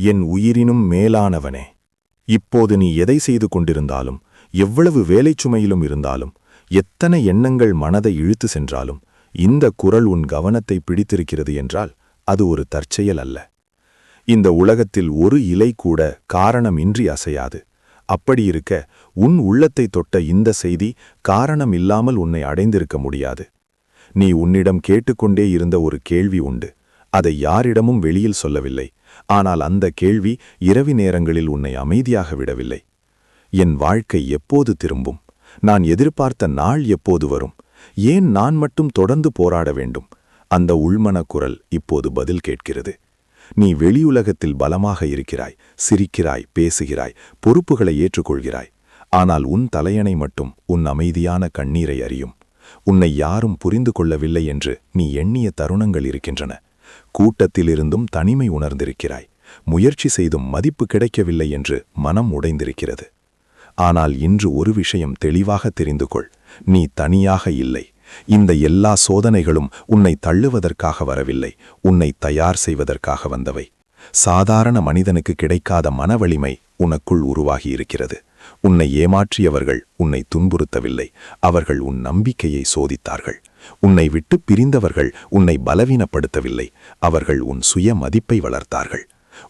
என் உயிரினும் மேலானவனே, இப்போது நீ எதை செய்து கொண்டிருந்தாலும், எவ்வளவு வேலைச்சுமையிலும் இருந்தாலும், எத்தனை எண்ணங்கள் மனதை இழுத்து சென்றாலும், இந்த குரல் உன் கவனத்தை பிடித்திருக்கிறது என்றால் அது ஒரு தற்செயல் அல்ல. இந்த உலகத்தில் ஒரு இலை கூட காரணமின்றி அசையாது. அப்படியிருக்க உன் உள்ளத்தை தொட்ட இந்த செய்தி காரணம் இல்லாமல் உன்னை அடைந்திருக்க முடியாது. நீ உன்னிடம் கேட்டுக்கொண்டே இருந்த ஒரு கேள்வி உண்டு. அதை யாரிடமும் வெளியில் சொல்லவில்லை. ஆனால் அந்த கேள்வி இரவி நேரங்களில் உன்னை அமைதியாக விடவில்லை. என் வாழ்க்கை எப்போது திரும்பும்? நான் எதிர்பார்த்த நாள் எப்போது வரும்? ஏன் நான் மட்டும் தொடர்ந்து போராட வேண்டும்? அந்த உள்மன குரல் இப்போது பதில் கேட்கிறது. நீ வெளியுலகத்தில் பலமாக இருக்கிறாய், சிரிக்கிறாய், பேசுகிறாய், பொறுப்புகளை ஏற்றுக்கொள்கிறாய். ஆனால் உன் தலையணை மட்டும் உன் அமைதியான கண்ணீரை அறியும். உன்னை யாரும் புரிந்து கொள்ளவில்லை என்று நீ எண்ணிய தருணங்கள் இருக்கின்றன. கூட்டத்திலிருந்தும் தனிமை உணர்ந்திருக்கிறாய். முயற்சி செய்தும் மதிப்பு கிடைக்கவில்லை என்று மனம் உடைந்திருக்கிறது. ஆனால் இன்று ஒரு விஷயம் தெளிவாக தெரிந்து கொள். நீ தனியாக இல்லை. இந்த எல்லா சோதனைகளும் உன்னை தள்ளுவதற்காக வரவில்லை, உன்னை தயார் செய்வதற்காக வந்தவை. சாதாரண மனிதனுக்கு கிடைக்காத மனவலிமை உனக்குள் உருவாகியிருக்கிறது. உன்னை ஏமாற்றியவர்கள் உன்னை துன்புறுத்தவில்லை, அவர்கள் உன் நம்பிக்கையை சோதித்தார்கள். உன்னை விட்டு பிரிந்தவர்கள் உன்னை பலவீனப்படுத்தவில்லை, அவர்கள் உன் சுய மதிப்பை வளர்த்தார்கள்.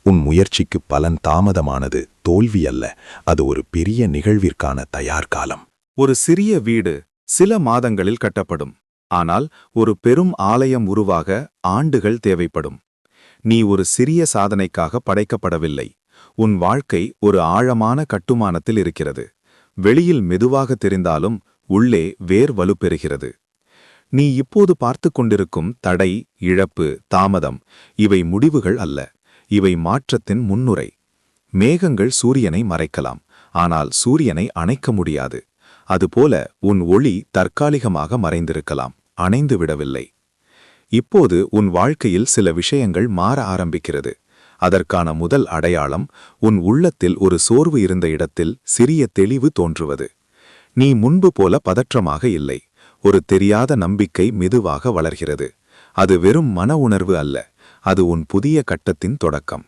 உன் முயற்சிக்கு பலன் தாமதமானது தோல்வி அல்ல, அது ஒரு பெரிய நிகழ்விற்கான தயார்காலம். ஒரு சிறிய வீடு சில மாதங்களில் கட்டப்படும். ஆனால் ஒரு பெரும் ஆலயம் உருவாக ஆண்டுகள் தேவைப்படும். நீ ஒரு சிறிய சாதனைக்காக படைக்கப்படவில்லை. உன் வாழ்க்கை ஒரு ஆழமான கட்டுமானத்தில் இருக்கிறது. வெளியில் மெதுவாக தெரிந்தாலும் உள்ளே வேர் வலுப்பெறுகிறது. நீ இப்போது பார்த்து கொண்டிருக்கும் தடை, இழப்பு, தாமதம் இவை முடிவுகள் அல்ல, இவை மாற்றத்தின் முன்னுரை. மேகங்கள் சூரியனை மறைக்கலாம், ஆனால் சூரியனை அணைக்க முடியாது. அதுபோல உன் ஒளி தற்காலிகமாக மறைந்திருக்கலாம், அணைந்து விடவில்லை. இப்போது உன் வாழ்க்கையில் சில விஷயங்கள் மாற ஆரம்பிக்கிறது. அதற்கான முதல் அடையாளம் உன் உள்ளத்தில் ஒரு சோர்வு இருந்த இடத்தில் சிறிய தெளிவு தோன்றுவது. நீ முன்பு போல பதற்றமாக இல்லை. ஒரு தெரியாத நம்பிக்கை மெதுவாக வளர்கிறது. அது வெறும் மன உணர்வு அல்ல, அது உன் புதிய கட்டத்தின் தொடக்கம்.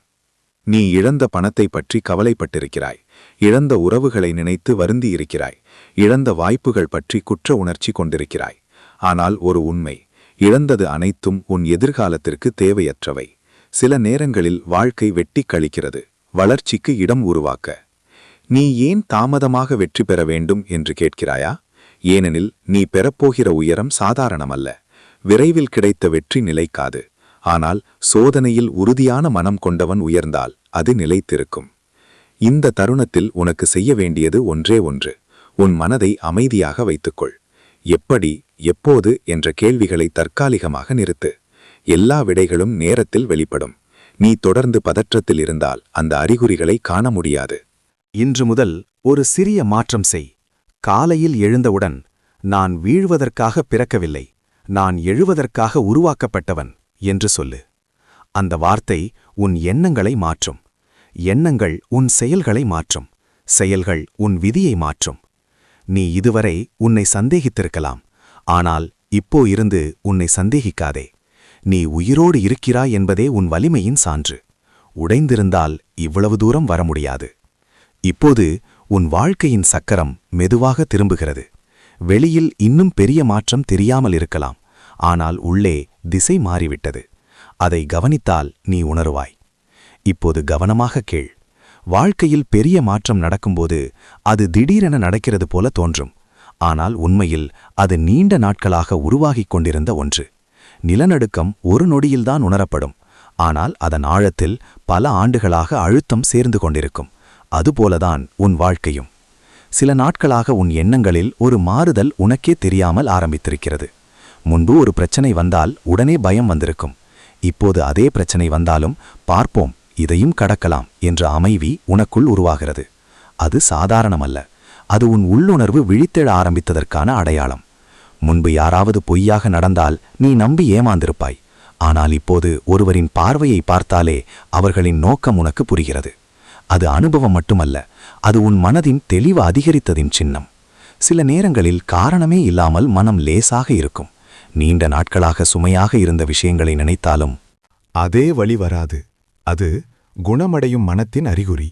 நீ இழந்த பணத்தை பற்றி கவலைப்பட்டிருக்கிறாய், இழந்த உறவுகளை நினைத்து வருந்தி இருக்கிறாய், இழந்த வாய்ப்புகள் பற்றி குற்ற உணர்ச்சி கொண்டிருக்கிறாய். ஆனால் ஒரு உண்மை, இழந்தது அனைத்தும் உன் எதிர்காலத்திற்கு தேவையற்றவை. சில நேரங்களில் வாழ்க்கை வெட்டி கழிக்கிறது, வளர்ச்சிக்கு இடம் உருவாக்க. நீ ஏன் தாமதமாக வெற்றி பெற வேண்டும் என்று கேட்கிறாயா? ஏனெனில் நீ பெறப்போகிற உயரம் சாதாரணமல்ல. விரைவில் கிடைத்த வெற்றி நிலைக்காது. ஆனால் சோதனையில் உறுதியான மனம் கொண்டவன் உயர்ந்தால் அது நிலைத்திருக்கும். இந்த தருணத்தில் உனக்கு செய்ய வேண்டியது ஒன்றே ஒன்று. உன் மனதை அமைதியாக வைத்துக்கொள். எப்படி, எப்போது என்ற கேள்விகளை தற்காலிகமாக நிறுத்து. எல்லா விடைகளும் நேரத்தில் வெளிப்படும். நீ தொடர்ந்து பதற்றத்தில் இருந்தால் அந்த அறிகுறிகளை காண முடியாது. இன்று முதல் ஒரு சிறிய மாற்றம் செய். காலையில் எழுந்தவுடன், நான் வீழ்வதற்காக பிறக்கவில்லை, நான் எழுவதற்காக உருவாக்கப்பட்டவன் என்று சொல்லு. அந்த வார்த்தை உன் எண்ணங்களை மாற்றும். எண்ணங்கள் உன் செயல்களை மாற்றும். செயல்கள் உன் விதியை மாற்றும். நீ இதுவரை உன்னை சந்தேகித்திருக்கலாம். ஆனால் இப்போ இருந்து உன்னை சந்தேகிக்காதே. நீ உயிரோடு இருக்கிறாய் என்பதே உன் வலிமையின் சான்று. உடைந்திருந்தால் இவ்வளவு தூரம் வர முடியாது. இப்போது உன் வாழ்க்கையின் சக்கரம் மெதுவாக திரும்புகிறது. வெளியில் இன்னும் பெரிய மாற்றம் தெரியாமல் இருக்கலாம். ஆனால் உள்ளே திசை மாறிவிட்டது. அதை கவனித்தால் நீ உணருவாய். இப்போது கவனமாக கேள். வாழ்க்கையில் பெரிய மாற்றம் நடக்கும்போது அது திடீரென நடக்கிறது போல தோன்றும். ஆனால் உண்மையில் அது நீண்ட நாட்களாக உருவாகிக் கொண்டிருந்த ஒன்று. நிலநடுக்கம் ஒரு நொடியில்தான் உணரப்படும். ஆனால் அதன் ஆழத்தில் பல ஆண்டுகளாக அழுத்தம் சேர்ந்து கொண்டிருக்கும். அதுபோலதான் உன் வாழ்க்கையும். சில நாட்களாக உன் எண்ணங்களில் ஒரு மாறுதல் உனக்கே தெரியாமல் ஆரம்பித்திருக்கிறது. முன்பு ஒரு பிரச்சனை வந்தால் உடனே பயம் வந்திருக்கும். இப்போது அதே பிரச்சனை வந்தாலும் பார்ப்போம், இதையும் கடக்கலாம் என்ற அமைதி உனக்குள் உருவாகிறது. அது சாதாரணமல்ல, அது உன் உள்ளுணர்வு விழித்தெழ ஆரம்பித்ததற்கான அடையாளம். முன்பு யாராவது பொய்யாக நடந்தால் நீ நம்பி ஏமாந்திருப்பாய். ஆனால் இப்போது ஒருவரின் பார்வையை பார்த்தாலே அவர்களின் நோக்கம் உனக்கு புரிகிறது. அது அனுபவம் மட்டுமல்ல, அது உன் மனதின் தெளிவு அதிகரித்ததின் சின்னம். சில நேரங்களில் காரணமே இல்லாமல் மனம் லேசாக இருக்கும். நீண்ட நாட்களாக சுமையாக இருந்த விஷயங்களை நினைத்தாலும் அதே வழி வராது. அது குணமடையும் மனத்தின் அறிகுறி.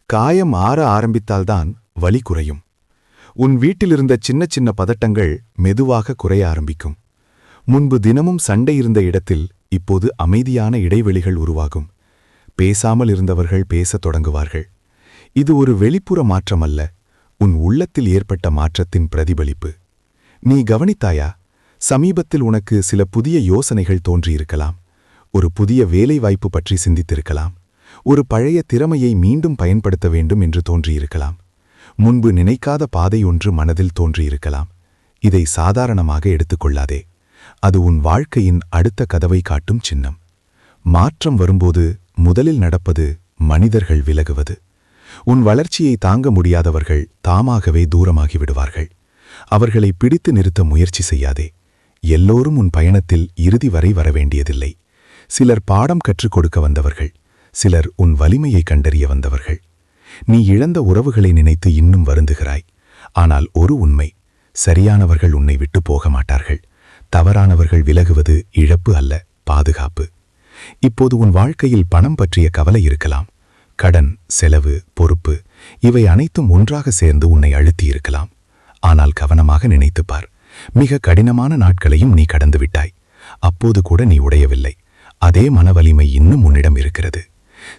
காயம் ஆற ஆரம்பித்தால்தான் வலி குறையும். உன் வீட்டிலிருந்த சின்ன சின்ன பதட்டங்கள் மெதுவாக குறைய ஆரம்பிக்கும். முன்பு தினமும் சண்டை இருந்த இடத்தில் இப்போது அமைதியான இடைவெளிகள் உருவாகும். பேசாமல் இருந்தவர்கள் பேசத் தொடங்குவார்கள். இது ஒரு வெளிப்புற மாற்றமல்ல, உன் உள்ளத்தில் ஏற்பட்ட மாற்றத்தின் பிரதிபலிப்பு. நீ கவனித்தாயா? சமீபத்தில் உனக்கு சில புதிய யோசனைகள் தோன்றியிருக்கலாம். ஒரு புதிய வேலைவாய்ப்பு பற்றி சிந்தித்திருக்கலாம். ஒரு பழைய திறமையை மீண்டும் பயன்படுத்த வேண்டும் என்று தோன்றியிருக்கலாம். முன்பு நினைக்காத பாதை ஒன்று மனதில் தோன்றியிருக்கலாம். இதை சாதாரணமாக எடுத்துக்கொள்ளாதே. அது உன் வாழ்க்கையின் அடுத்த கதவை காட்டும் சின்னம். மாற்றம் வரும்போது முதலில் நடப்பது மனிதர்கள் விலகுவது. உன் வளர்ச்சியை தாங்க முடியாதவர்கள் தாமாகவே தூரமாகி விடுவார்கள். அவர்களை பிடித்து நிறுத்த முயற்சி செய்யாதே. எல்லோரும் உன் பயணத்தில் இறுதி வரை வரவேண்டியதில்லை. சிலர் பாடம் கற்றுக் கொடுக்க வந்தவர்கள், சிலர் உன் வலிமையை கண்டறிய வந்தவர்கள். நீ இழந்த உறவுகளை நினைத்து இன்னும் வருந்துகிறாய். ஆனால் ஒரு உண்மை, சரியானவர்கள் உன்னை விட்டு போக மாட்டார்கள். தவறானவர்கள் விலகுவது இழப்பு அல்ல, பாதுகாப்பு. இப்போது உன் வாழ்க்கையில் பணம் பற்றிய கவலை இருக்கலாம். கடன், செலவு, பொறுப்பு இவை அனைத்தும் ஒன்றாக சேர்ந்து உன்னை அழுத்தியிருக்கலாம். ஆனால் கவனமாக நினைத்துப்பார். மிக கடினமான நாட்களையும் நீ கடந்து விட்டாய். அப்போது கூட நீ உடையவில்லை. அதே மனவலிமை இன்னும் உன்னிடம் இருக்கிறது.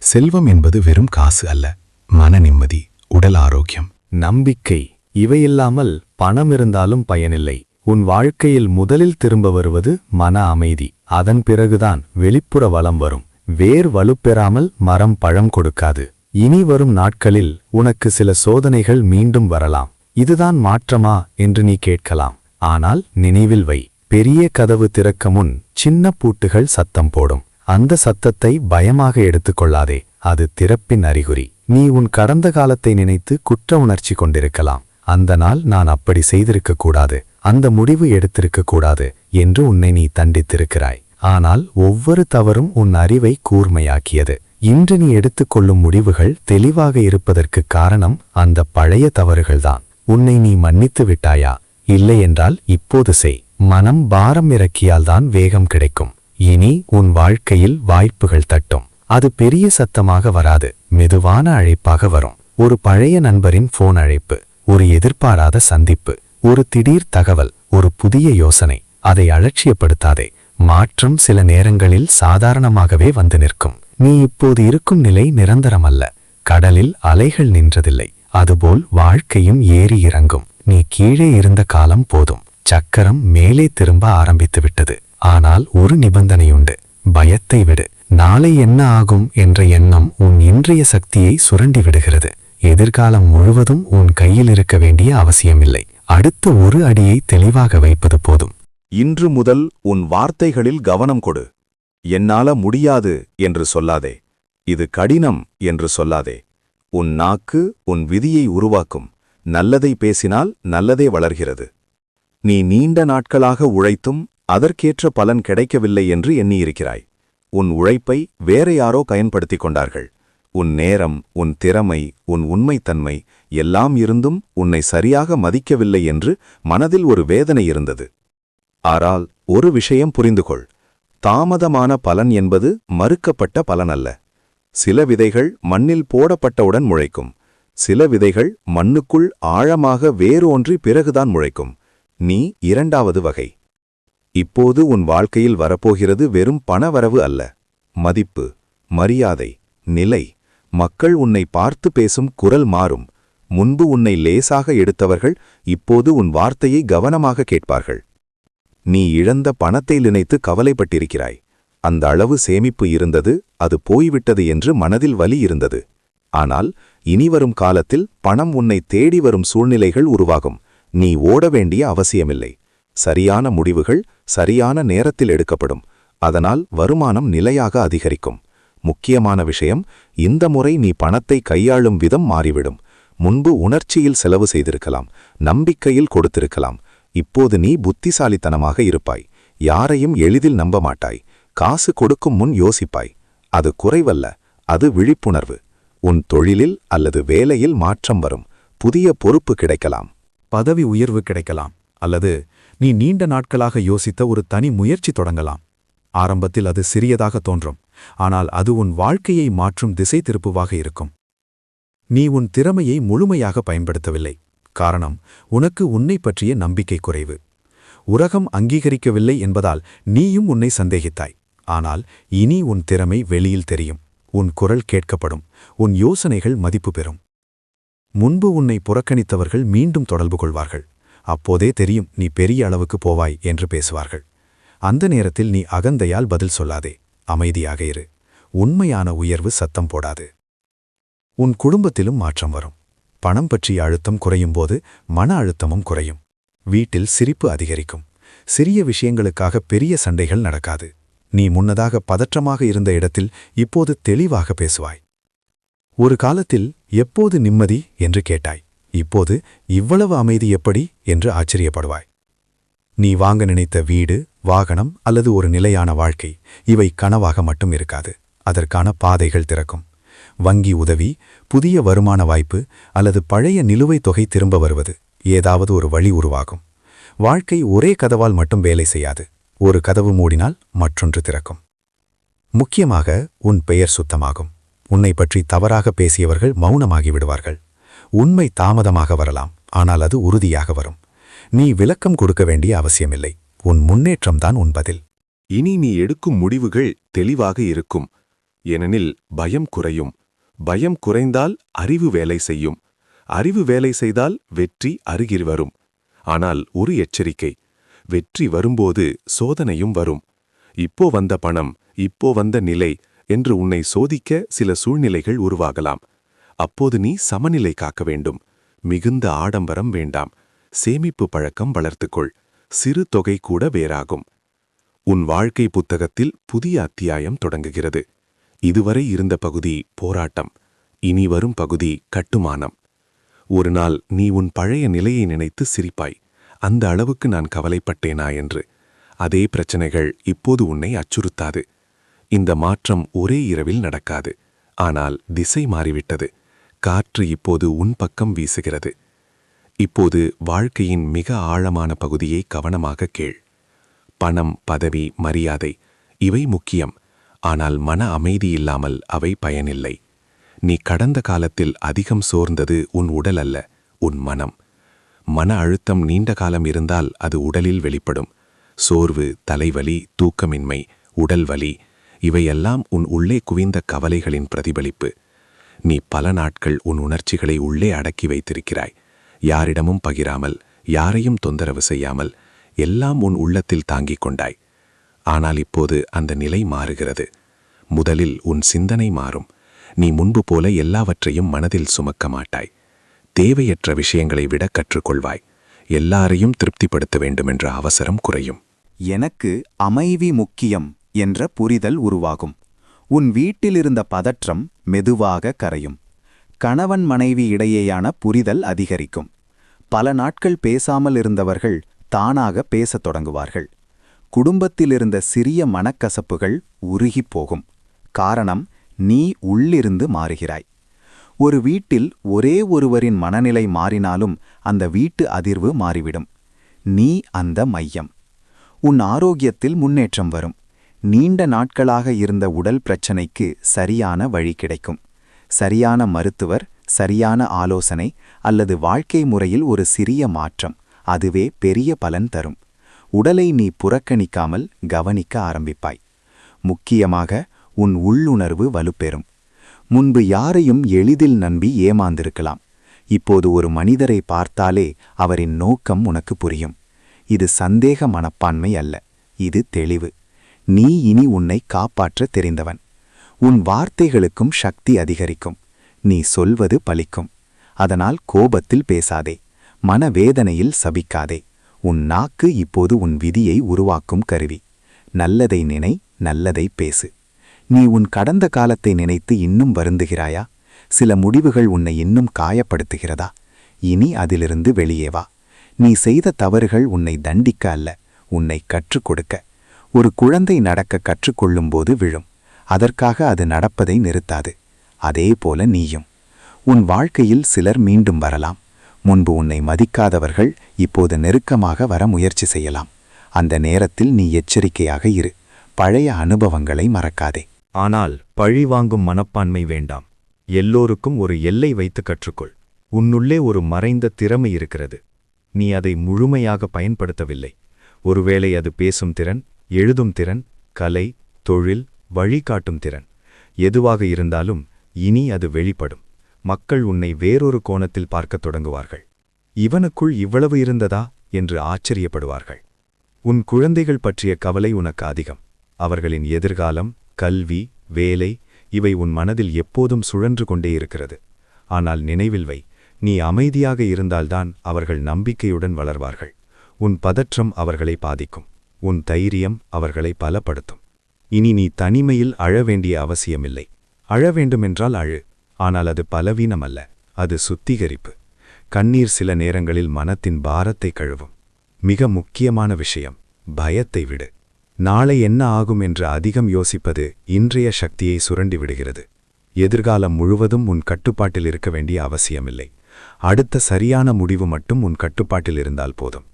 செல்வம் என்பது வெறும் காசு அல்ல, மன நிம்மதி, உடல் ஆரோக்கியம், நம்பிக்கை இவையில்லாமல் பணம் இருந்தாலும் பயனில்லை. உன் வாழ்க்கையில் முதலில் திரும்ப வருவது மன அமைதி. அதன் பிறகுதான் வெளிப்புற வளம் வரும். வேர் வலுப்பெறாமல் மரம் பழம் கொடுக்காது. இனி வரும் நாட்களில் உனக்கு சில சோதனைகள் மீண்டும் வரலாம். இதுதான் மாற்றமா என்று நீ கேட்கலாம். ஆனால் நினைவில் வை, பெரிய கதவு திறக்க முன் சின்ன பூட்டுகள் சத்தம் போடும். அந்த சத்தத்தை பயமாக எடுத்துக்கொள்ளாதே. அது திறப்பின் அறிகுறி. நீ உன் கடந்த காலத்தை நினைத்து குற்ற உணர்ச்சி கொண்டிருக்கலாம். அந்த நாள் நான் அப்படி செய்திருக்க கூடாது, அந்த முடிவு எடுத்திருக்க கூடாது என்று உன்னை நீ தண்டித்திருக்கிறாய். ஆனால் ஒவ்வொரு தவறும் உன் அறிவை கூர்மையாக்கியது. இன்று நீ எடுத்துக்கொள்ளும் முடிவுகள் தெளிவாக இருப்பதற்கு காரணம் அந்த பழைய தவறுகள்தான். உன்னை நீ மன்னித்து விட்டாயா? இல்லையென்றால் இப்போது செய். மனம் பாரம் இறக்கியால்தான் வேகம் கிடைக்கும். இனி உன் வாழ்க்கையில் வாய்ப்புகள் தட்டும். அது பெரிய சத்தமாக வராது, மெதுவான அழைப்பாக வரும். ஒரு பழைய நண்பரின் போன் அழைப்பு, ஒரு எதிர்பாராத சந்திப்பு, ஒரு திடீர் தகவல், ஒரு புதிய யோசனை. அதை அலட்சியப்படுத்தாதே. மாற்றம் சில நேரங்களில் சாதாரணமாகவே வந்து நிற்கும். நீ இப்போது இருக்கும் நிலை நிரந்தரமல்ல. கடலில் அலைகள் நின்றதில்லை. அதுபோல் வாழ்க்கையும் ஏறி இறங்கும். நீ கீழே இருந்த காலம் போதும். சக்கரம் மேலே திரும்ப ஆரம்பித்து விட்டது. ஆனால் ஒரு நிபந்தனையுண்டு. பயத்தை விடு. நாளை என்ன ஆகும் என்ற எண்ணம் உன் இன்றைய சக்தியை சுரண்டி விடுகிறது. எதிர்காலம் முழுவதும் உன் கையில் இருக்க வேண்டிய அவசியமில்லை. அடுத்த ஒரு அடியை தெளிவாக வைப்பது போதும். இன்று முதல் உன் வார்த்தைகளில் கவனம் கொடு. என்னால முடியாது என்று சொல்லாதே. இது கடினம் என்று சொல்லாதே. உன் நாக்கு உன் விதியை உருவாக்கும். நல்லதை பேசினால் நல்லதே வளர்கிறது. நீ நீண்ட நாட்களாக உழைத்தும் அதற்கேற்ற பலன் கிடைக்கவில்லை என்று எண்ணியிருக்கிறாய். உன் உழைப்பை வேற யாரோ பயன்படுத்திக் கொண்டார்கள். உன் நேரம், உன் திறமை, உன் உண்மைத்தன்மை எல்லாம் இருந்தும் உன்னை சரியாக மதிக்கவில்லை என்று மனதில் ஒரு வேதனை இருந்தது. ஆனால் ஒரு விஷயம் புரிந்துகொள். தாமதமான பலன் என்பது மறுக்கப்பட்ட பலன் அல்ல. சில விதைகள் மண்ணில் போடப்பட்டவுடன் முளைக்கும். சில விதைகள் மண்ணுக்குள் ஆழமாக வேரூன்றி பிறகுதான் முளைக்கும். நீ இரண்டாவது வகை. இப்போது உன் வாழ்க்கையில் வரப்போகிறது வெறும் பணவரவு அல்ல. மதிப்பு, மரியாதை, நிலை. மக்கள் உன்னை பார்த்து பேசும் குரல் மாறும். முன்பு உன்னை லேசாக எடுத்தவர்கள் இப்போது உன் வார்த்தையை கவனமாக கேட்பார்கள். நீ இழந்த பணத்தை நினைத்து கவலைப்பட்டிருக்கிறாய். அந்த அளவு சேமிப்பு இருந்தது, அது போய்விட்டது என்று மனதில் வலி இருந்தது. ஆனால் இனிவரும் காலத்தில் பணம் உன்னை தேடி வரும் சூழ்நிலைகள் உருவாகும். நீ ஓட வேண்டிய அவசியமில்லை. சரியான முடிவுகள் சரியான நேரத்தில் எடுக்கப்படும். அதனால் வருமானம் நிலையாக அதிகரிக்கும். முக்கியமான விஷயம், இந்த முறை நீ பணத்தை கையாளும் விதம் மாறிவிடும். முன்பு உணர்ச்சியில் செலவு செய்திருக்கலாம், நம்பிக்கையில் கொடுத்திருக்கலாம். இப்போது நீ புத்திசாலித்தனமாக இருப்பாய். யாரையும் எளிதில் நம்ப மாட்டாய். காசு கொடுக்கும் முன் யோசிப்பாய். அது குறைவல்ல, அது விழிப்புணர்வு. உன் தொழிலில் அல்லது வேலையில் மாற்றம் வரும். புதிய பொறுப்பு கிடைக்கலாம், பதவி உயர்வு கிடைக்கலாம், அல்லது நீ நீண்ட நாட்களாக யோசித்த ஒரு தனி முயற்சி தொடங்கலாம். ஆரம்பத்தில் அது சிறியதாக தோன்றும். ஆனால் அது உன் வாழ்க்கையை மாற்றும் திசை திருப்புவாக இருக்கும். நீ உன் திறமையை முழுமையாக பயன்படுத்தவில்லை. காரணம், உனக்கு உன்னை பற்றிய நம்பிக்கை குறைவு. உலகம் அங்கீகரிக்கவில்லை என்பதால் நீயும் உன்னை சந்தேகித்தாய். ஆனால் இனி உன் திறமை வெளியில் தெரியும். உன் குரல் கேட்கப்படும். உன் யோசனைகள் மதிப்பு பெறும். முன்பு உன்னை புறக்கணித்தவர்கள் மீண்டும் தொடர்பு கொள்வார்கள். அப்போதே தெரியும் நீ பெரிய அளவுக்கு போவாய் என்று பேசுவார்கள். அந்த நேரத்தில் நீ அகந்தையால் பதில் சொல்லாதே. அமைதியாக இரு. உண்மையான உயர்வு சத்தம் போடாது. உன் குடும்பத்திலும் மாற்றம் வரும். பணம் பற்றிய அழுத்தம் குறையும்போது மன அழுத்தமும் குறையும். வீட்டில் சிரிப்பு அதிகரிக்கும். சிறிய விஷயங்களுக்காக பெரிய சண்டைகள் நடக்காது. நீ முன்னதாக பதற்றமாக இருந்த இடத்தில் இப்போது தெளிவாக பேசுவாய். ஒரு காலத்தில் எப்போது நிம்மதி என்று கேட்டாய். இப்போது இவ்வளவு அமைதி எப்படி என்று ஆச்சரியப்படுவாய். நீ வாங்க நினைத்த வீடு, வாகனம் அல்லது ஒரு நிலையான வாழ்க்கை, இவை கனவாக மட்டும் இருக்காது. அதற்கான பாதைகள் திறக்கும். வங்கி உதவி, புதிய வருமான வாய்ப்பு அல்லது பழைய நிலுவைத் தொகை திரும்ப வருவது, ஏதாவது ஒரு வழி உருவாகும். வாழ்க்கை ஒரே கதவால் மட்டும் வேலை செய்யாது. ஒரு கதவு மூடினால் மற்றொன்று திறக்கும். முக்கியமாக உன் பெயர் சுத்தமாகும். உன்னை பற்றி தவறாக பேசியவர்கள் மௌனமாகி விடுவார்கள். உண்மை தாமதமாக வரலாம், ஆனால் அது உறுதியாக வரும். நீ விளக்கம் கொடுக்க வேண்டிய அவசியமில்லை. உன் முன்னேற்றம்தான் உன் பதில். இனி நீ எடுக்கும் முடிவுகள் தெளிவாக இருக்கும். ஏனெனில் பயம் குறையும். பயம் குறைந்தால் அறிவு வேலை செய்யும். அறிவு வேலை செய்தால் வெற்றி அருகில் வரும். ஆனால் ஒரு எச்சரிக்கை, வெற்றி வரும்போது சோதனையும் வரும். இப்போ வந்த பணம், இப்போ வந்த நிலை என்று உன்னை சோதிக்க சில சூழ்நிலைகள் உருவாகலாம். அப்போது நீ சமநிலை காக்க வேண்டும். மிகுந்த ஆடம்பரம் வேண்டாம். சேமிப்பு பழக்கம் வளர்த்துக்கொள். சிறு தொகை கூட வேறாகும். உன் வாழ்க்கை புத்தகத்தில் புதிய அத்தியாயம் தொடங்குகிறது. இதுவரை இருந்த பகுதி போராட்டம். இனி வரும் பகுதி கட்டுமானம். ஒரு நாள் நீ உன் பழைய நிலையை நினைத்து சிரிப்பாய். அந்த அளவுக்கு நான் கவலைப்பட்டேனா என்று. அதே பிரச்சனைகள் இப்போது உன்னை அச்சுறுத்தாது. இந்த மாற்றம் ஒரே இரவில் நடக்காது. ஆனால் திசை மாறிவிட்டது. காற்று இப்போது உன் பக்கம் வீசுகிறது. இப்போது வாழ்க்கையின் மிக ஆழமான பகுதியை கவனமாக கேள். பணம், பதவி, மரியாதை இவை முக்கியம். ஆனால் மன அமைதி இல்லாமல் அவை பயனில்லை. நீ கடந்த காலத்தில் அதிகம் சோர்ந்தது உன் உடல் அல்ல, உன் மனம். மன அழுத்தம் நீண்ட காலம் இருந்தால் அது உடலில் வெளிப்படும். சோர்வு, தலைவலி, தூக்கமின்மை, உடல் வலி இவையெல்லாம் உன் உள்ளே குவிந்த கவலைகளின் பிரதிபலிப்பு. நீ பல நாட்கள் உன் உணர்ச்சிகளை உள்ளே அடக்கி வைத்திருக்கிறாய். யாரிடமும் பகிராமல், யாரையும் தொந்தரவு செய்யாமல், எல்லாம் உன் உள்ளத்தில் தாங்கிக் கொண்டாய். ஆனால் இப்போது அந்த நிலை மாறுகிறது. முதலில் உன் சிந்தனை மாறும். நீ முன்பு போல எல்லாவற்றையும் மனதில் சுமக்க மாட்டாய். தேவையற்ற விஷயங்களை விட கற்றுக்கொள்வாய். எல்லாரையும் திருப்திப்படுத்த வேண்டுமென்ற அவசரம் குறையும். எனக்கு அமைதி முக்கியம் என்ற புரிதல் உருவாகும். உன் வீட்டிலிருந்த பதற்றம் மெதுவாக கரையும். கணவன் மனைவி இடையேயான புரிதல் அதிகரிக்கும். பல நாட்கள் பேசாமல் இருந்தவர்கள் தானாக பேசத் தொடங்குவார்கள். குடும்பத்திலிருந்த சிறிய மனக்கசப்புகள் உருகிப் போகும். காரணம், நீ உள்ளிருந்து மாறுகிறாய். ஒரு வீட்டில் ஒரே ஒருவரின் மனநிலை மாறினாலும் அந்த வீட்டு அதிர்வு மாறிவிடும். நீ அந்த மையம். உன் ஆரோக்கியத்தில் முன்னேற்றம் வரும். நீண்ட நாட்களாக இருந்த உடல் பிரச்சனைக்கு சரியான வழி கிடைக்கும். சரியான மருத்துவர், சரியான ஆலோசனை அல்லது வாழ்க்கை முறையில் ஒரு சிறிய மாற்றம், அதுவே பெரிய பலன் தரும். உடலை நீ புறக்கணிக்காமல் கவனிக்க ஆரம்பிப்பாய். முக்கியமாக உன் உள்ளுணர்வு வலுப்பெறும். முன்பு யாரையும் எளிதில் நம்பி ஏமாந்திருக்கலாம். இப்போது ஒரு மனிதரை பார்த்தாலே அவரின் நோக்கம் உனக்கு புரியும். இது சந்தேக மனப்பான்மை அல்ல, இது தெளிவு. நீ இனி உன்னை காப்பாற்ற தெரிந்தவன். உன் வார்த்தைகளுக்கும் சக்தி அதிகரிக்கும். நீ சொல்வது பலிக்கும். அதனால் கோபத்தில் பேசாதே. மனவேதனையில் சபிக்காதே. உன் நாக்கு இப்போது உன் விதியை உருவாக்கும் கருவி. நல்லதை நினை, நல்லதை பேசு. நீ உன் கடந்த காலத்தை நினைத்து இன்னும் வருந்துகிறாயா? சில முடிவுகள் உன்னை இன்னும் காயப்படுத்துகிறதா? இனி அதிலிருந்து வெளியே வா. நீ செய்த தவறுகள் உன்னை தண்டிக்க அல்ல, உன்னை கற்றுக் கொடுக்க. ஒரு குழந்தை நடக்க கற்றுக்கொள்ளும்போது விழும். அதற்காக அது நடப்பதை நிறுத்தாது. அதேபோல நீயும். உன் வாழ்க்கையில் சிலர் மீண்டும் வரலாம். முன்பு உன்னை மதிக்காதவர்கள் இப்போது நெருக்கமாக வர முயற்சி செய்யலாம். அந்த நேரத்தில் நீ எச்சரிக்கையாக இரு. பழைய அனுபவங்களை மறக்காதே. ஆனால் பழிவாங்கும் மனப்பான்மை வேண்டாம். எல்லோருக்கும் ஒரு எல்லை வைத்து கற்றுக்கொள். உன்னுள்ளே ஒரு மறைந்த திறமை இருக்கிறது. நீ அதை முழுமையாக பயன்படுத்தவில்லை. ஒருவேளை அது பேசும் திறன், எழுதும் திறன், கலை, தொழில், வழிகாட்டும் திறன். எதுவாக இருந்தாலும் இனி அது வெளிப்படும். மக்கள் உன்னை வேறொரு கோணத்தில் பார்க்கத் தொடங்குவார்கள். இவனுக்குள் இவ்வளவு இருந்ததா என்று ஆச்சரியப்படுவார்கள். உன் குழந்தைகள் பற்றிய கவலை உனக்கு அதிகம். அவர்களின் எதிர்காலம், கல்வி, வேலை இவை உன் மனதில் எப்போதும் சுழன்று கொண்டே இருக்கிறது. ஆனால் நினைவில் வை, நீ அமைதியாக இருந்தால்தான் அவர்கள் நம்பிக்கையுடன் வளர்வார்கள். உன் பதற்றம் அவர்களை பாதிக்கும். உன் தைரியம் அவர்களை பலப்படுத்தும். இனி நீ தனிமையில் அழ வேண்டிய அவசியமில்லை. அழ வேண்டுமென்றால் அழு. ஆனால் அது பலவீனம் அல்ல, அது சுத்திகரிப்பு. கண்ணீர் சில நேரங்களில் மனத்தின் பாரத்தை கழுவும். மிக முக்கியமான விஷயம், பயத்தை விடு. நாளை என்ன ஆகும் என்று அதிகம் யோசிப்பது இன்றைய சக்தியை சுரண்டி விடுகிறது. எதிர்காலம் முழுவதும் உன் கட்டுப்பாட்டில் இருக்க வேண்டிய அவசியமில்லை. அடுத்த சரியான முடிவு மட்டும் உன் கட்டுப்பாட்டில் இருந்தால் போதும்.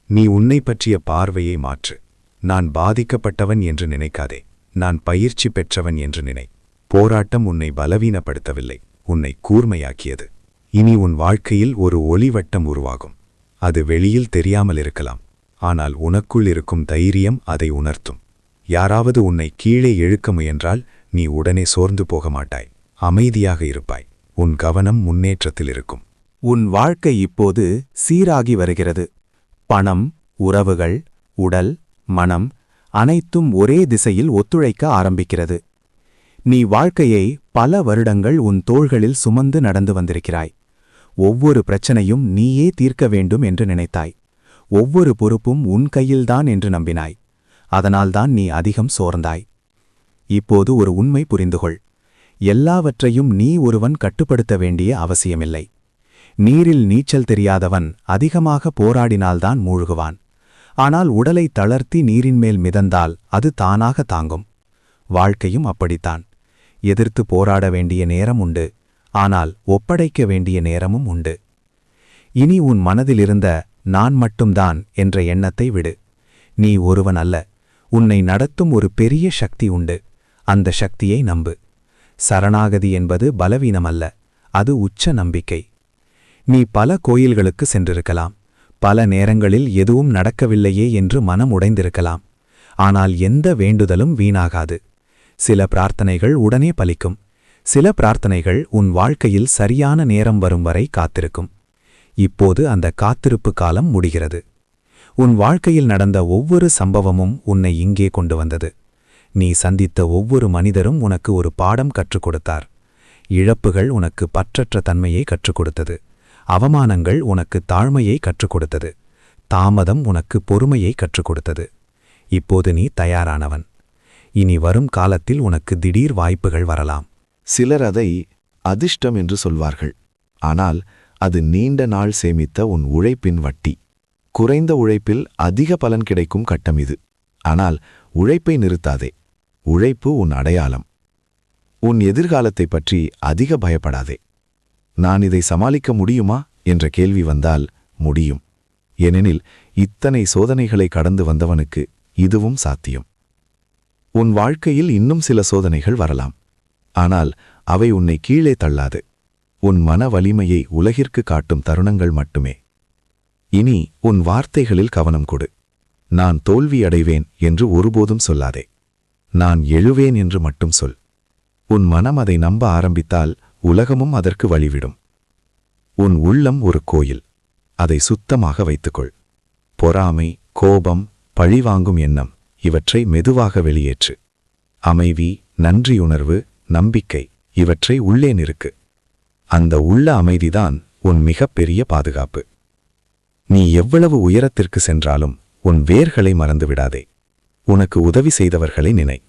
நீ உன்னை பற்றிய பார்வையை மாற்று. நான் பாதிக்கப்பட்டவன் என்று நினைக்காதே, நான் பயிற்சி பெற்றவன் என்று நினை. போராட்டம் உன்னை பலவீனப்படுத்தவில்லை, உன்னை கூர்மையாக்கியது. இனி உன் வாழ்க்கையில் ஒரு ஒளிவட்டம் உருவாகும். அது வெளியில் தெரியாமல் இருக்கலாம், ஆனால் உனக்குள் இருக்கும் தைரியம் அதை உணர்த்தும். யாராவது உன்னை கீழே இழுக்க முயன்றால் நீ உடனே சோர்ந்து போக மாட்டாய். அமைதியாக இருப்பாய். உன் கவனம் முன்னேற்றத்தில் இருக்கும். உன் வாழ்க்கை இப்போது சீராகி வருகிறது. பணம், உறவுகள், உடல், மனம் அனைத்தும் ஒரே திசையில் ஒத்துழைக்க ஆரம்பிக்கிறது. நீ வாழ்க்கையை பல வருடங்கள் உன் தோள்களில் சுமந்து நடந்து வந்திருக்கிறாய். ஒவ்வொரு பிரச்சனையும் நீயே தீர்க்க வேண்டும் என்று நினைத்தாய். ஒவ்வொரு பொறுப்பும் உன் கையில்தான் என்று நம்பினாய். அதனால்தான் நீ அதிகம் சோர்ந்தாய். இப்போது ஒரு உண்மை புரிந்துகொள். எல்லாவற்றையும் நீ ஒருவன் கட்டுப்படுத்த வேண்டிய அவசியமில்லை. நீரில் நீச்சல் தெரியாதவன் அதிகமாக போராடினால்தான் மூழ்குவான். ஆனால் உடலை தளர்த்தி நீரின் மேல் மிதந்தால் அது தானாக தாங்கும். வாழ்க்கையும் அப்படித்தான். எதிர்த்து போராட வேண்டிய நேரம் உண்டு, ஆனால் ஒப்படைக்க வேண்டிய நேரமும் உண்டு. இனி உன் மனதிலிருந்த நான் மட்டும்தான் என்ற எண்ணத்தை விடு. நீ ஒருவன் அல்ல. உன்னை நடத்தும் ஒரு பெரிய சக்தி உண்டு. அந்த சக்தியை நம்பு. சரணாகதி என்பது பலவீனமல்ல, அது உச்ச நம்பிக்கை. நீ பல கோயில்களுக்கு சென்றிருக்கலாம். பல நேரங்களில் எதுவும் நடக்கவில்லையே என்று மனம் உடைந்திருக்கலாம். ஆனால் எந்த வேண்டுதலும் வீணாகாது. சில பிரார்த்தனைகள் உடனே பலிக்கும். சில பிரார்த்தனைகள் உன் வாழ்க்கையில் சரியான நேரம் வரும் வரை காத்திருக்கும். இப்போது அந்த காத்திருப்பு காலம் முடிகிறது. உன் வாழ்க்கையில் நடந்த ஒவ்வொரு சம்பவமும் உன்னை இங்கே கொண்டு வந்தது. நீ சந்தித்த ஒவ்வொரு மனிதரும் உனக்கு ஒரு பாடம் கற்றுக் கொடுத்தார். இழப்புகள் உனக்கு பற்றற்ற தன்மையை கற்றுக் கொடுத்தது. அவமானங்கள் உனக்கு தாழ்மையை கற்றுக் கொடுத்தது. தாமதம் உனக்கு பொறுமையை கற்றுக் கொடுத்தது. இப்போது நீ தயாரானவன். இனி வரும் காலத்தில் உனக்கு திடீர் வாய்ப்புகள் வரலாம். சிலர் அதை அதிர்ஷ்டம் என்று சொல்வார்கள். ஆனால் அது நீண்ட நாள் சேமித்த உன் உழைப்பின் வட்டி. குறைந்த உழைப்பில் அதிக பலன் கிடைக்கும் கட்டம் இது. ஆனால் உழைப்பை நிறுத்தாதே. உழைப்பு உன் அடையாளம். உன் எதிர்காலத்தைப் பற்றி அதிக பயப்படாதே. நான் இதை சமாளிக்க முடியுமா என்ற கேள்வி வந்தால் முடியும். ஏனெனில் இத்தனை சோதனைகளை கடந்து வந்தவனுக்கு இதுவும் சாத்தியம். உன் வாழ்க்கையில் இன்னும் சில சோதனைகள் வரலாம். ஆனால் அவை உன்னை கீழே தள்ளாது. உன் மன வலிமையை உலகிற்கு காட்டும் தருணங்கள் மட்டுமே. இனி உன் வார்த்தைகளில் கவனம் கொடு. நான் தோல்வியடைவேன் என்று ஒருபோதும் சொல்லாதே. நான் எழுவேன் என்று மட்டும் சொல். உன் மனம் அதை நம்ப ஆரம்பித்தால் உலகமும் அதற்கு வழிவிடும். உன் உள்ளம் ஒரு கோயில். அதை சுத்தமாக வைத்துக்கொள். பொறாமை, கோபம், பழிவாங்கும் எண்ணம் இவற்றை மெதுவாக வெளியேற்று. அமைதி, நன்றியுணர்வு, நம்பிக்கை இவற்றை உள்ளே நிறுக்கு. அந்த உள்ள அமைதிதான் உன் மிகப்பெரிய பாதுகாப்பு. நீ எவ்வளவு உயரத்திற்கு சென்றாலும் உன் வேர்களை மறந்துவிடாதே. உனக்கு உதவி செய்தவர்களை நினை.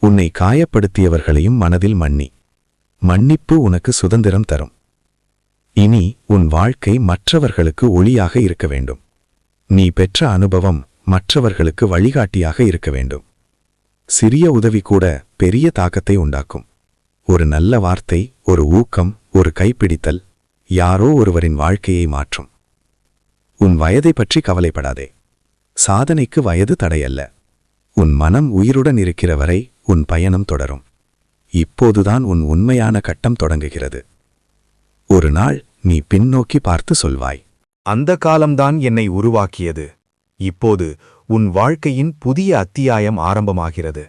உன்னை காயப்படுத்தியவர்களையும் மனதில் மன்னி. மன்னிப்பு உனக்கு சுதந்திரம் தரும். இனி உன் வாழ்க்கை மற்றவர்களுக்கு ஒளியாக இருக்க வேண்டும். நீ பெற்ற அனுபவம் மற்றவர்களுக்கு வழிகாட்டியாக இருக்க வேண்டும். சிறிய உதவி கூட பெரிய தாக்கத்தை உண்டாக்கும். ஒரு நல்ல வார்த்தை, ஒரு ஊக்கம், ஒரு கைப்பிடித்தல் யாரோ ஒருவரின் வாழ்க்கையை மாற்றும். உன் வயதை பற்றி கவலைப்படாதே. சாதனைக்கு வயது தடையல்ல. உன் மனம் உயிருடன் இருக்கிற வரை உன் பயணம் தொடரும். இப்போதுதான் உன் உண்மையான கட்டம் தொடங்குகிறது. ஒரு நாள் நீ பின்னோக்கி பார்த்து சொல்வாய், அந்த காலம்தான் என்னை உருவாக்கியது. இப்போது உன் வாழ்க்கையின் புதிய அத்தியாயம் ஆரம்பமாகிறது.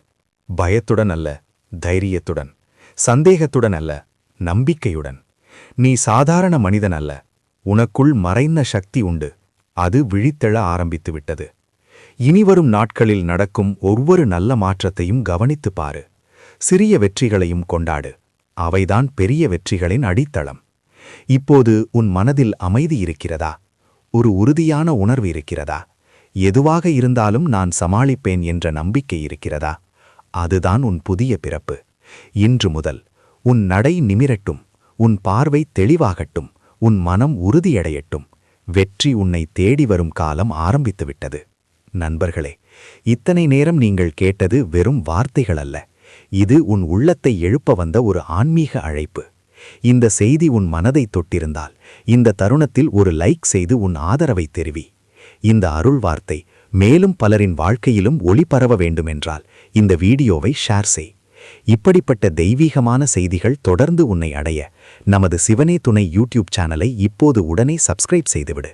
பயத்துடன் அல்ல, தைரியத்துடன். சந்தேகத்துடன் அல்ல, நம்பிக்கையுடன். நீ சாதாரண மனிதன் அல்ல. உனக்குள் மறைந்த சக்தி உண்டு. அது விழித்தெழ ஆரம்பித்துவிட்டது. இனிவரும் நாட்களில் நடக்கும் ஒவ்வொரு நல்ல மாற்றத்தையும் கவனித்துப் பாரு. சிறிய வெற்றிகளையும் கொண்டாடு. அவைதான் பெரிய வெற்றிகளின் அடித்தளம். இப்போது உன் மனதில் அமைதி இருக்கிறதா? ஒரு உறுதியான உணர்வு இருக்கிறதா? எதுவாக இருந்தாலும் நான் சமாளிப்பேன் என்ற நம்பிக்கை இருக்கிறதா? அதுதான் உன் புதிய பிறப்பு. இன்று முதல் உன் நடை நிமிரட்டும், உன் பார்வை தெளிவாகட்டும், உன் மனம் உறுதியடையட்டும். வெற்றி உன்னை தேடி வரும் காலம் ஆரம்பித்துவிட்டது. நண்பர்களே, இத்தனை நேரம் நீங்கள் கேட்டது வெறும் வார்த்தைகள் அல்ல. இது உன் உள்ளத்தை எழுப்ப வந்த ஒரு ஆன்மீக அழைப்பு. இந்த செய்தி உன் மனதை தொட்டிருந்தால், இந்த தருணத்தில் ஒரு லைக் செய்து உன் ஆதரவை தெரிவி. இந்த அருள் வார்த்தை மேலும் பலரின் வாழ்க்கையிலும் ஒளிபரவ வேண்டுமென்றால் இந்த வீடியோவை ஷேர் செய். இப்படிப்பட்ட தெய்வீகமான செய்திகள் தொடர்ந்து உன்னை அடைய நமது சிவனே துணை யூடியூப் சேனலை இப்போது உடனே சப்ஸ்கிரைப் செய்துவிடு.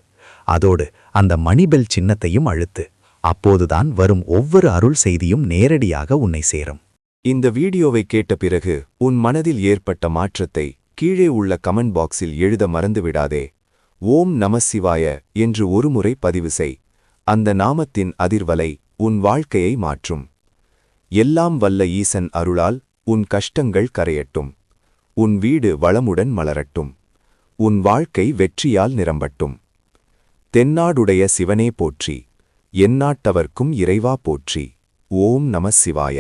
அதோடு அந்த மணிபெல் சின்னத்தையும் அழுத்து. அப்போதுதான் வரும் ஒவ்வொரு அருள் செய்தியும் நேரடியாக உன்னை சேரும். இந்த வீடியோவை கேட்ட பிறகு உன் மனதில் ஏற்பட்ட மாற்றத்தை கீழே உள்ள கமெண்ட் பாக்ஸில் எழுத மறந்துவிடாதே. ஓம் நம சிவாய என்று ஒருமுறை பதிவு செய். அந்த நாமத்தின் அதிர்வலை உன் வாழ்க்கையை மாற்றும். எல்லாம் வல்ல ஈசன் அருளால் உன் கஷ்டங்கள் கரையட்டும். உன் வீடு வளமுடன் மலரட்டும். உன் வாழ்க்கை வெற்றியால் நிரம்பட்டும். தென்னாடுடைய சிவனே போற்றி. எந்நாட்டவர்க்கும் இறைவா போற்றி. ஓம் நம சிவாய.